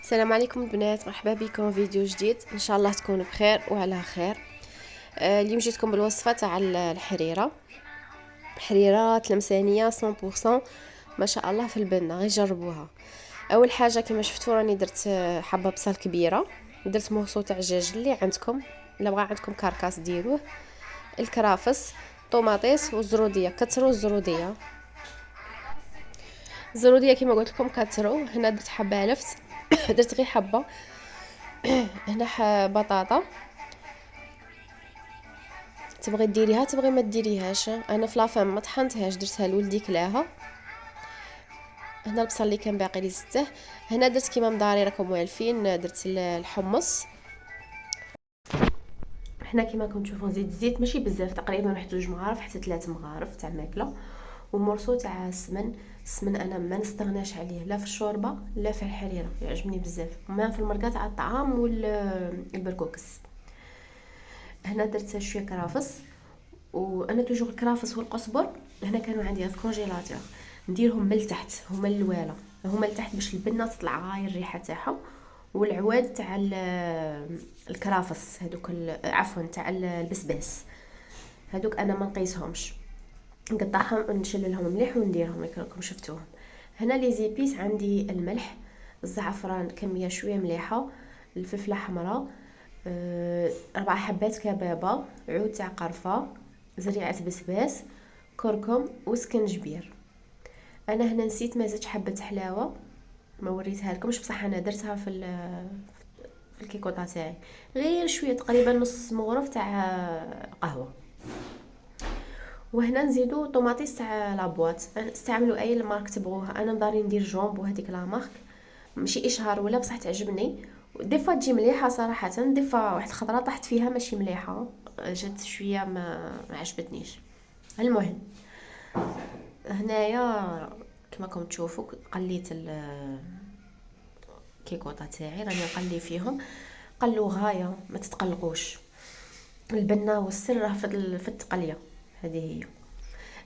السلام عليكم البنات، مرحبا بكم في فيديو جديد. ان شاء الله تكونوا بخير وعلى خير. اليوم جيتكم بالوصفه تاع الحريره تلمسانيه 100% ما شاء الله في البنه، غير جربوها. اول حاجه كما شفتوا راني درت حبه بصل كبيره، درت مورسو تاع الدجاج اللي عندكم، الا بغى عندكم كركاس ديروه، الكرافس، طوماطيس والزروديه، كثروا الزروديه كما قلت لكم كثروا. هنا درت حبه لفت درت غير حبه. هنا بطاطا، تبغي ديريها تبغي ما ديريهاش. انا في لافام ما طحنتهاش، درتها لولدي كلاها. هنا البصل اللي كان باقي لي زدته. هنا درت كيما مداري راكم والفين، درت الحمص. هنا كيما راكم تشوفوا نزيد الزيت ماشي بزاف، تقريبا واحد 2 مغارف حتى 3 مغارف تاع ماكله، ومرسو تاع السمن انا ما نستغناش عليه لا في الشوربه لا في الحريره، يعجبني بزاف، وما في المرقه تاع الطعام والبركوكس. هنا درت شويه كرافس، وانا توجور الكرافس والقزبر هنا كانوا عندي في كونجيلاتور، نديرهم من التحت، هما الوالا هما لتحت باش البنه تطلع غاير الريحه تاعهم، والعواد تاع الكرافس هذوك عفوا تاع البسباس هذوك انا ما نقيسهمش، نقطعهم نشللهم مليح ونديرهم راكم شفتوهم. هنا لي زيبيس عندي الملح، الزعفران كميه شويه مليحه، الفلفله حمراء، 4 حبات كبابه، عود تاع قرفه، زريعه بسباس، كركم وسكنجبير. انا هنا نسيت ما زدت حبه حلاوه، ما وريتها لكمش، بصح انا درتها في الكيكوطه تاعي، غير شويه تقريبا نص مغرف تاع قهوه. وهنا نزيدو طوماطيس تاع لابواط، استعملوا اي مارك تبغوها، انا مداري ندير جومبو هذيك لا مارك، ماشي اشهار ولا بصح تعجبني، دي فوا تجي مليحه صراحه، دي فوا واحد الخضره طحت فيها ماشي مليحه، جات شويه ما عجبتنيش. المهم هنايا كما راكم تشوفوا قليت الكيكوطه تاعي، راني نقلي فيهم، قلوا غايه ما تتقلقوش، البنه والسر راه في التقليه هذه هي.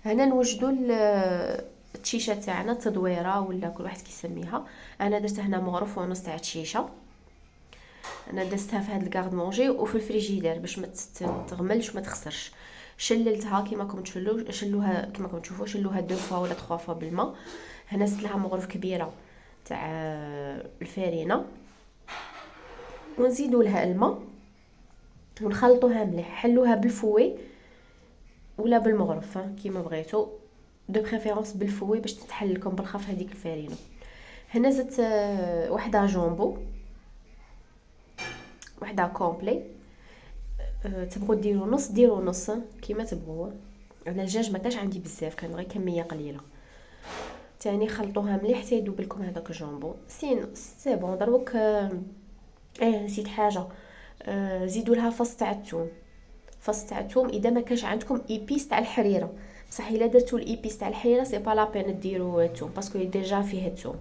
هنا نوجدوا التشيشه تاعنا، تدويره ولا كل واحد كيسميها، انا درت هنا مغرف ونص تاع تشيشه، انا دزتها في هاد الكارد مونجي وفي الفريجيدير باش ما تغملش وما تخسرش. شللتها كيما راكم شلوها كيما راكم تشوفوا، شلوها 2 فوا ولا 3 فوا بالماء. هنا زدت لها مغرف كبيره تاع الفارينه، ونزيدوا لها الماء ونخلطوها مليح، حلوها بالفوي ولا بالمغرف كيما بغيتو، دو بريفيرونس بالفوي باش تتحل لكم بالخف هذيك الفارينه. هنا زدت وحده جامبو، وحده كومبلي، تبغوا ديروا نص ديروا نص كيما تبغوا، انا الدجاج ما كانش عندي بزاف، كان غير كميه قليله. تاني خلطوها مليح حتى يذوب لكم هذاك الجامبو، سي بون دروك. نسيت حاجه، زيدوا لها فص تاع الثوم، فص تاع الثوم اذا ما كانش عندكم ايبيس تاع الحريره، بصح الا درتوا الايبيس تاع الحريره سي با لا بين ديروا الثوم باسكو ديجا فيه الثوم.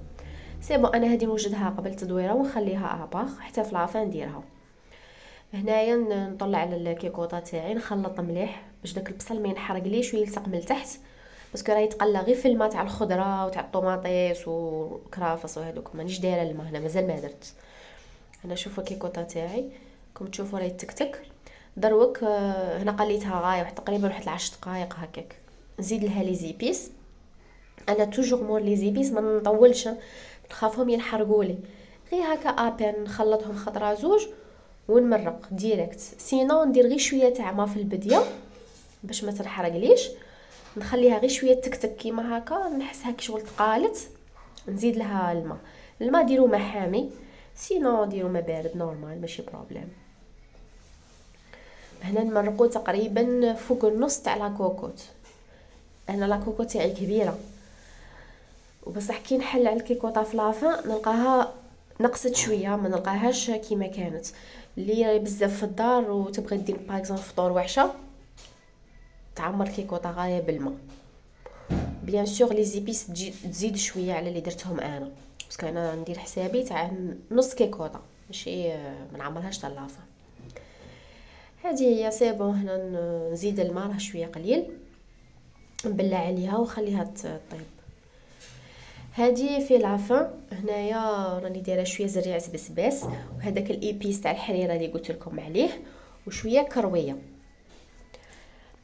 سي بون انا هذه نوجدها قبل تدويره ونخليها اباخ حتى في لافان نديرها. هنايا نطلع على الكيكوطه تاعي، نخلط مليح باش داك البصل ما ينحرقليش ويلصق من التحت، باسكو راه يتقلى غير في الماء تاع الخضره وتاع الطوماطيس وكرافس وهذوك، مانيش دايره الماء هنا، مازال ما درت. انا شوفوا الكيكوطه تاعي كم تشوفوا راهي تكتك دروك. هنا قليتها غايه واحد تقريبا واحد 10 دقائق هكاك. نزيد لها لي زيبيس، انا توجور مور لي زيبيس ما نطولش، نخافهم ينحرقولي، غير هكا ابان نخلطهم خطره زوج ونمرق ديريكت، سينو ندير غير شويه تاع ما في البديه باش ما تنحرقليش، نخليها غير شويه تكتك كيما هكا، نحسها كي شغل تقالت، نزيد لها الماء ديروا ما حامي، سينو ديروا ما بارد نورمال ماشي بروبليم. هنا نمرقو تقريبا فوق النص تاع لا كوكوت، انا لا كوكوت تاعي كبيره، وبصح كي نحل على الكيكوطه في لافان نلقاها نقصت شويه، ما نلقاهاش كيما كانت. اللي بزاف في الدار وتبغي دير باغ اكزومبل فطور وعشاء، تعمر كيكوطه غايه بالماء، بيان سور لي زيبيس تزيد شويه على اللي درتهم انا، باسكو انا ندير حسابي تاع نص كيكوطه ماشي ما نعمرهاش تاع لافان. هذه هي سي بون. هنا نزيد الماء راه شويه قليل، نبلع عليها ونخليها طيب. هذه في لافان هنايا راني دايره شويه زريعه بسباس، وهذاك الايبيس تاع الحريره اللي قلت لكم عليه، وشويه كرويه.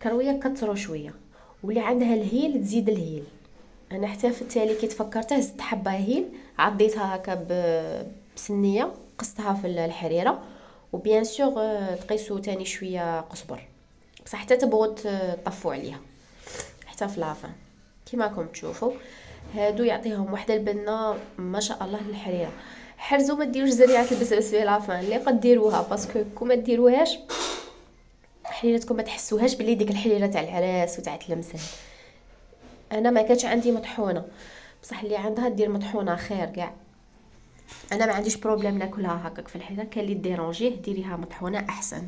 كرويه كترو شويه، واللي عندها الهيل تزيد الهيل. انا حتى في التالي كي تفكرته زدت حبه هيل، عضيتها هكا بسنيه، قصتها في الحريره. وبيان سور تقيسوا تاني شويه قزبر، بصح حتى تبغوا تطفوا عليها حتى في لافان. كيما راكم تشوفوا هادو يعطيهم واحده البنه ما شاء الله للحريره. حرزوا ما ديروش زريعه البسباس في لافان اللي قد ديروها، باسكو كون ما ديروهاش حريرتكم ما تحسوهاش بلي ديك الحريره تاع العراس وتاع التلمسان. انا ما كانش عندي مطحونه، بصح اللي عندها دير مطحونه خير كاع. انا ما عنديش بروبليم ناكلها هكاك في الحريره، كان اللي ديرونجيه ديريها مطحونه احسن.